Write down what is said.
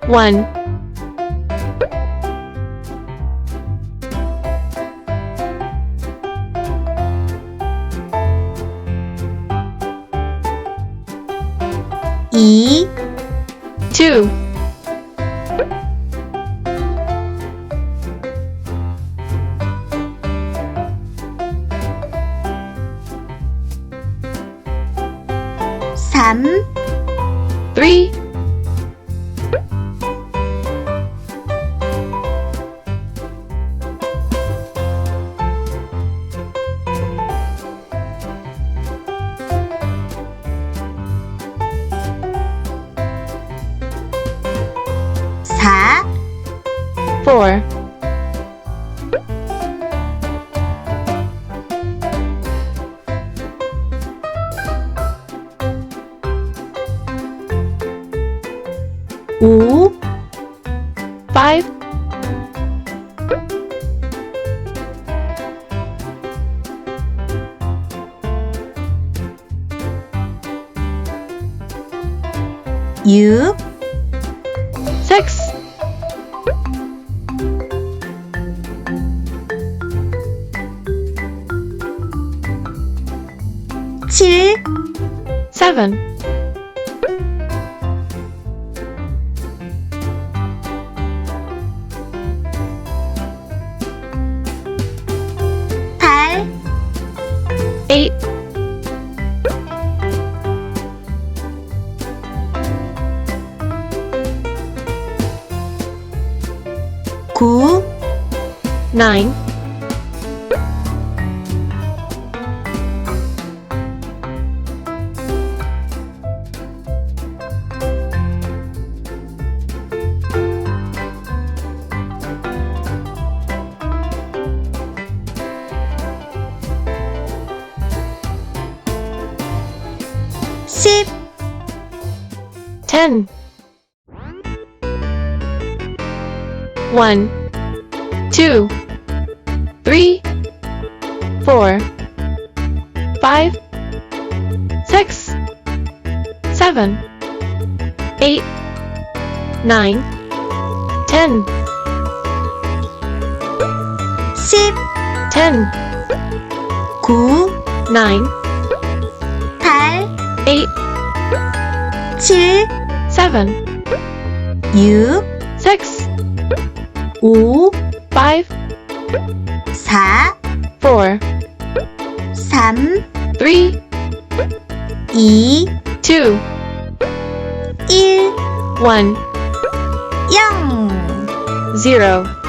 1 2 2 3 3 4 4 5 5 6 6 7 7 8 8 9 9 10 10 1 2 3 4 5 6 7 8 9 10 10 10 9 9 8 8 7 7 6 6 5 5 4 4 3 3 2 2 1 1 0 0